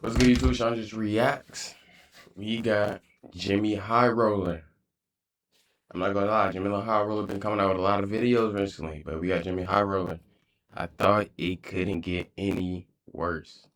What's good, YouTube? Sean just reacts. We got JxmyHighroller. I'm not gonna lie, JxmyHighroller been coming out with a lot of videos recently, but we got JxmyHighroller. I thought it couldn't get any worse.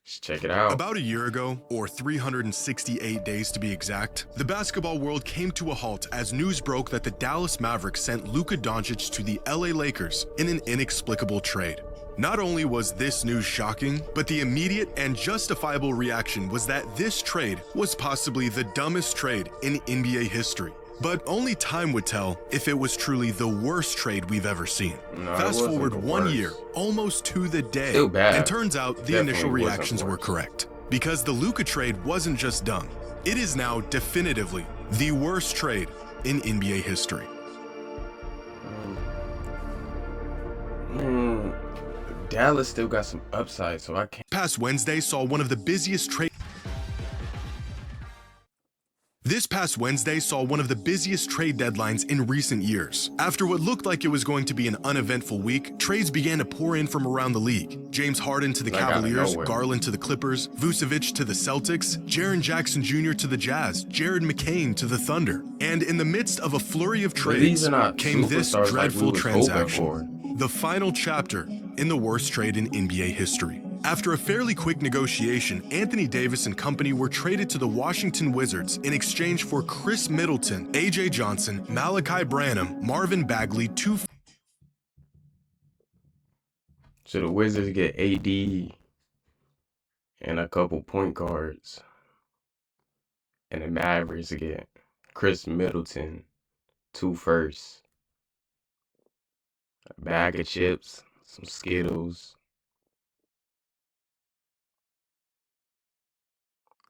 Let's check it out. About a year ago, or 368 days to be exact, the basketball world came to a halt as news broke that the Dallas Mavericks sent Luka Doncic to the LA Lakers in an inexplicable trade. Not only was this news shocking, but the immediate and justifiable reaction was that this trade was possibly the dumbest trade in NBA history. But only time would tell if it was truly the worst trade we've ever seen. No, Fast forward 1 year, almost to the day, and turns out the initial reactions were correct. Because the Luka trade wasn't just dumb, it is now definitively the worst trade in NBA history. Dallas still got some upside, so I can't. Past Wednesday saw one of the busiest trade. This past Wednesday saw one of the busiest trade deadlines in recent years. After what looked like it was going to be an uneventful week, trades began to pour in from around the league. James Harden to the Cavaliers, Garland to the Clippers, Vucevic to the Celtics, Jaren Jackson Jr. to the Jazz, Jared McCain to the Thunder. And in the midst of a flurry of trades came this dreadful transaction. The final chapter in the worst trade in NBA history. After a fairly quick negotiation, Anthony Davis and company were traded to the Washington Wizards in exchange for Chris Middleton, AJ Johnson, Malachi Branham, Marvin Bagley, So the Wizards get AD and a couple point guards. And the Mavericks get Chris Middleton, 2 firsts, a bag of chips, some Skittles,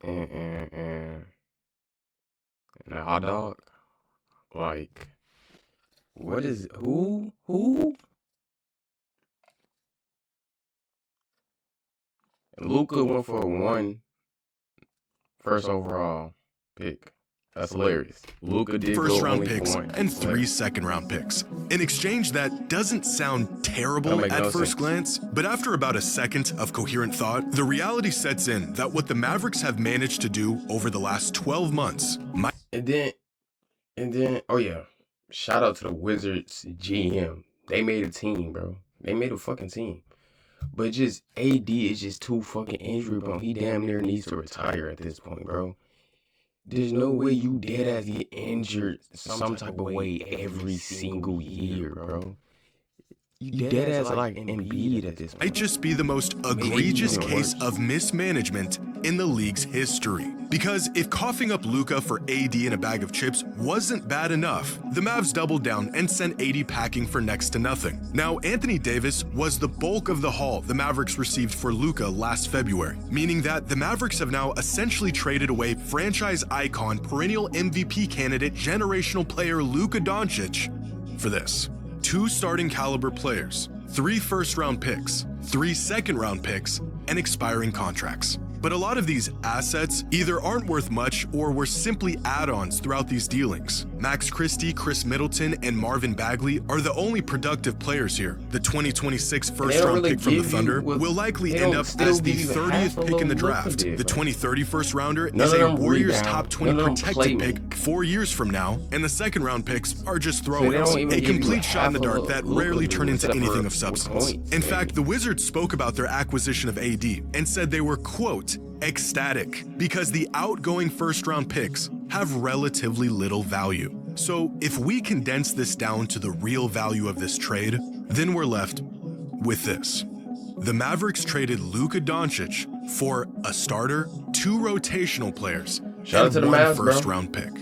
and a hot dog. Like, what is who? And Luka went for a 1st overall pick. That's hilarious. Luka did first-round picks and 3 second-round picks. An exchange that doesn't sound terrible at first glance, but after about a second of coherent thought, the reality sets in that what the Mavericks have managed to do over the last 12 months And then, oh yeah, shout out to the Wizards GM. They made a team, bro. They made a fucking team. But just AD is just too fucking injury prone. He damn near needs to retire at this point, bro. There's no way you dead ass get injured some type of way every single year, bro. You dead ass like Embiid at this point. Might just be the most egregious case of mismanagement in the league's history. Because if coughing up Luka for AD and a bag of chips wasn't bad enough, the Mavs doubled down and sent AD packing for next to nothing. Now, Anthony Davis was the bulk of the haul the Mavericks received for Luka last February, meaning that the Mavericks have now essentially traded away franchise icon, perennial MVP candidate, generational player Luka Doncic for this. 2 starting caliber players, 3 first-round picks, 3 second-round picks, and expiring contracts. But a lot of these assets either aren't worth much or were simply add-ons throughout these dealings. Max Christie, Chris Middleton, and Marvin Bagley are the only productive players here. The 2026 first-round pick from the Thunder will likely end up as the 30th pick in the draft. The 2030 first-rounder is a Warriors top 20 protected pick 4 years from now, and the second-round picks are just throw-ins, a complete shot in the dark that rarely turn into anything of substance. In fact, the Wizards spoke about their acquisition of AD and said they were, quote, ecstatic, because the outgoing first-round picks have relatively little value. So if we condense this down to the real value of this trade, then we're left with this. The Mavericks traded Luka Doncic for a starter, 2 rotational players, and 1 first-round pick.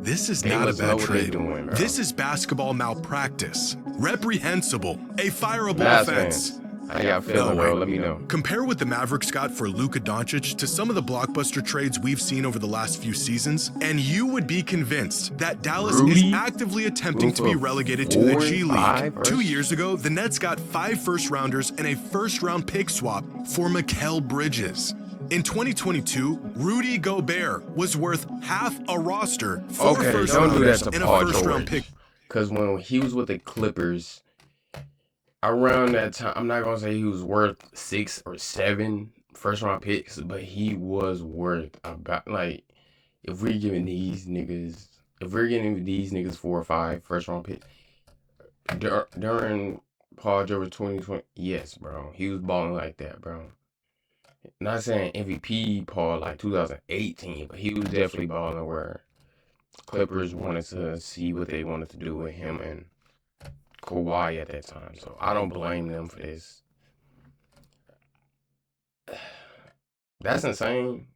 This is not a bad trade. This is basketball malpractice. Reprehensible. A fireable offense. How y'all feeling, bro? Let me know. Compare what the Mavericks got for Luka Doncic to some of the blockbuster trades we've seen over the last few seasons, and you would be convinced that Dallas is actively attempting to be relegated to the G League. 2 years ago, the Nets got 5 first-rounders and a first-round pick swap for Mikal Bridges. In 2022, Rudy Gobert was worth half a roster, 4 first-rounders, and a first-round pick. Because when he was with the Clippers, around that time, I'm not gonna say he was worth 6 or 7, first round picks, but he was worth about like if we're giving these niggas 4 or 5 first round picks during Paul George 2020, yes, bro, he was balling like that, bro. Not saying MVP Paul like 2018, but he was definitely balling where Clippers wanted to see what they wanted to do with him and Kawhi at that time. So I don't blame them for this. That's insane.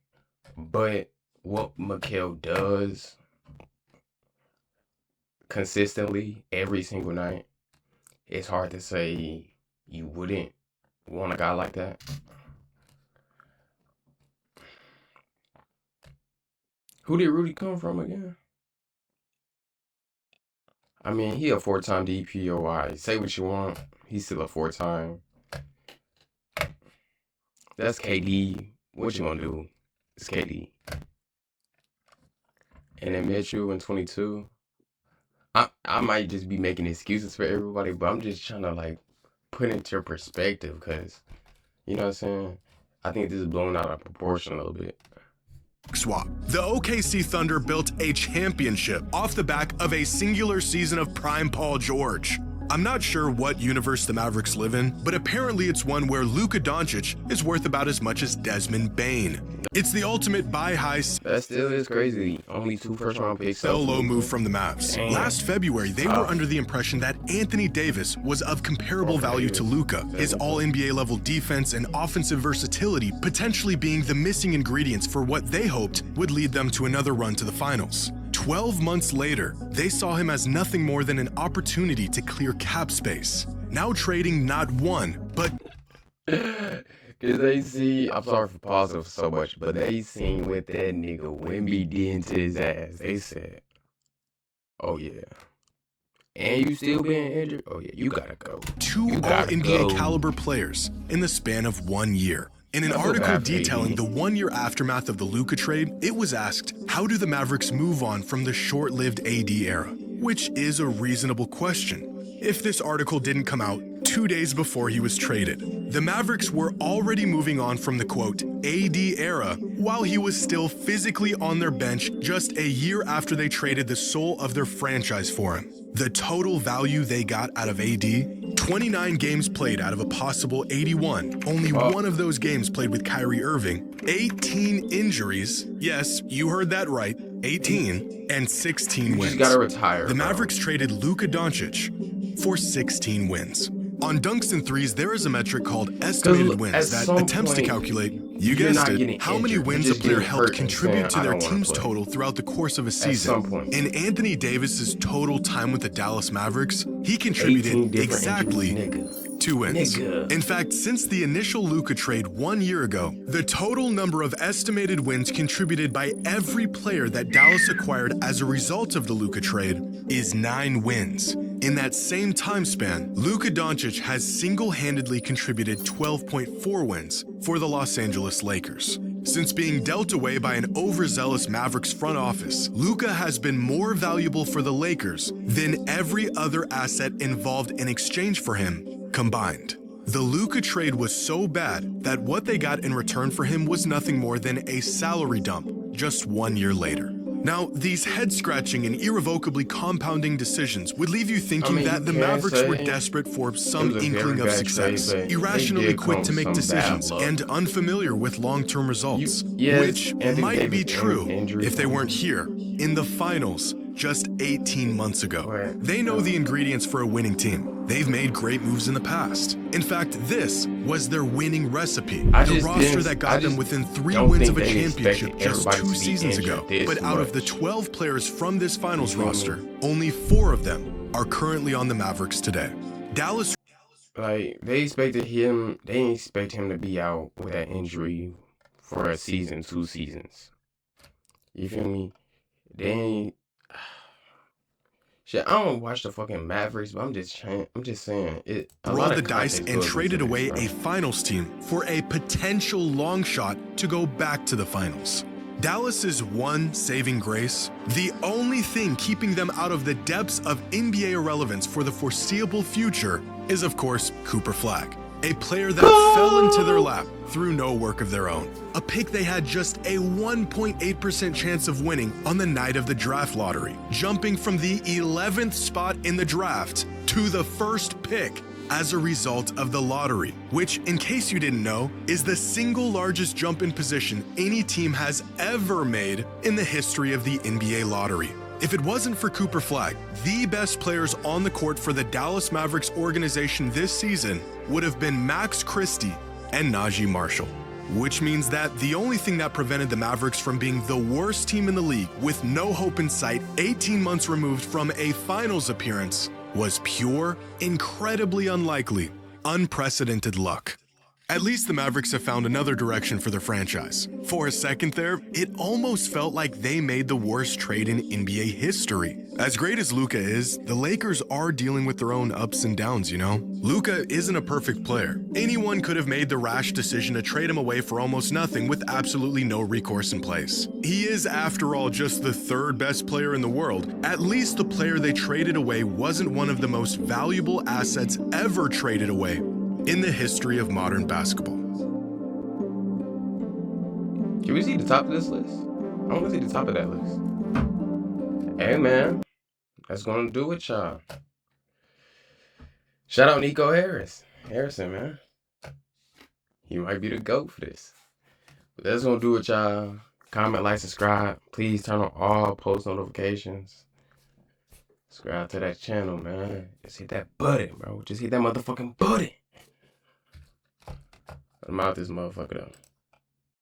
But what Mikal does consistently every single night, it's hard to say you wouldn't want a guy like that. Who did Rudy come from again? I mean, he a 4-time DPOY. Say what you want. He's still a 4-time. That's KD. What you gonna do? It's KD. And then Mitchell in 22. I might just be making excuses for everybody, but I'm just trying to like put into perspective because, you know what I'm saying? I think this is blown out of proportion a little bit. Swap. The OKC Thunder built a championship off the back of a singular season of prime Paul George. I'm not sure what universe the Mavericks live in, but apparently it's one where Luka Doncic is worth about as much as Desmond Bane. It's the ultimate buy high, That still is crazy. Only 2 first round picks. sell low move from the Mavs. Damn. Last February, they were under the impression that Anthony Davis was of comparable value to Luka, his all-NBA level defense and offensive versatility potentially being the missing ingredients for what they hoped would lead them to another run to the finals. 12 months later, they saw him as nothing more than an opportunity to clear cap space. Now trading not one, but Cause they see, I'm sorry for pausing so much, but they seen what that nigga Wemby did to his ass. They said, "Oh yeah, and you still being injured? Oh yeah, you gotta go." 2 You gotta all-NBA go. caliber players in the span of 1 year. In an article detailing the 1-year aftermath of the Luka trade, it was asked, how do the Mavericks move on from the short-lived AD era? Which is a reasonable question. If this article didn't come out 2 days before he was traded, the Mavericks were already moving on from the quote AD era while he was still physically on their bench just a year after they traded the soul of their franchise for him. The total value they got out of AD, 29 games played out of a possible 81, only one of those games played with Kyrie Irving, 18 injuries, yes, you heard that right, 18, and 16 You wins. just gotta retire. The bro. Mavericks traded Luka Doncic for 16 wins. On dunks and threes, there is a metric called estimated at wins that some attempts to point, calculate, you you're guessed not it, getting how many injured. wins You're a just player getting helped hurt and contribute to saying, "I their don't wanna team's play." total throughout the course of a At some season. point. In Anthony Davis's total time with the Dallas Mavericks, he 18 contributed different exactly injuries, nigga. 2 wins. Nigga. In fact, since the initial Luka trade 1 year ago, the total number of estimated wins contributed by every player that Dallas acquired as a result of the Luka trade is 9 wins. In that same time span, Luka Doncic has single-handedly contributed 12.4 wins for the Los Angeles Lakers. Since being dealt away by an overzealous Mavericks front office, Luka has been more valuable for the Lakers than every other asset involved in exchange for him combined. The Luka trade was so bad that what they got in return for him was nothing more than a salary dump just 1 year later. Now, these head-scratching and irrevocably compounding decisions would leave you thinking that the Mavericks were desperate for some it was a inkling very of bad success, trade, but they irrationally did quick come to with make some decisions, bad luck. and unfamiliar with long-term results, yes, which Anthony might be Davis true injury. if they weren't here in the finals just 18 months ago. Right. They know the ingredients for a winning team. They've made great moves in the past. In fact, this was their winning recipe. I The just roster didn't- that I got them just within 3 don't wins think of a they championship expected just everybody 2 to be seasons injured ago. this But out of much. the 12 players from this finals You feel me? roster, only 4 of them are currently on the Mavericks today. Dallas Like they expected him. They didn't expect him to be out with that injury for a season, 2 seasons. You feel me? They ain't. Shit, I don't watch the fucking Mavericks, but I'm just saying it. A lot rolled of the dice context and goes traded into away this, a bro. finals team for a potential long shot to go back to the finals. Dallas's one saving grace, the only thing keeping them out of the depths of NBA irrelevance for the foreseeable future, is of course Cooper Flag. A player that fell into their lap through no work of their own. A pick they had just a 1.8% chance of winning on the night of the draft lottery, jumping from the 11th spot in the draft to the first pick as a result of the lottery, which, in case you didn't know, is the single largest jump in position any team has ever made in the history of the NBA lottery. If it wasn't for Cooper Flagg, the best players on the court for the Dallas Mavericks organization this season would have been Max Christie and Najee Marshall. Which means that the only thing that prevented the Mavericks from being the worst team in the league with no hope in sight 18 months removed from a finals appearance was pure, incredibly unlikely, unprecedented luck. At least the Mavericks have found another direction for their franchise. For a second there, it almost felt like they made the worst trade in NBA history. As great as Luka is, the Lakers are dealing with their own ups and downs, you know? Luka isn't a perfect player. Anyone could have made the rash decision to trade him away for almost nothing with absolutely no recourse in place. He is, after all, just the third best player in the world. At least the player they traded away wasn't one of the most valuable assets ever traded away in the history of modern basketball. Can we see the top of this list? I want to see the top of that list. Hey, man. That's going to do it, y'all. Shout out Nico Harrison, man. He might be the GOAT for this. But that's going to do it, y'all. Comment, like, subscribe. Please turn on all post notifications. Subscribe to that channel, man. Just hit that button, bro. Just hit that motherfucking button. I'm out this motherfucker, though.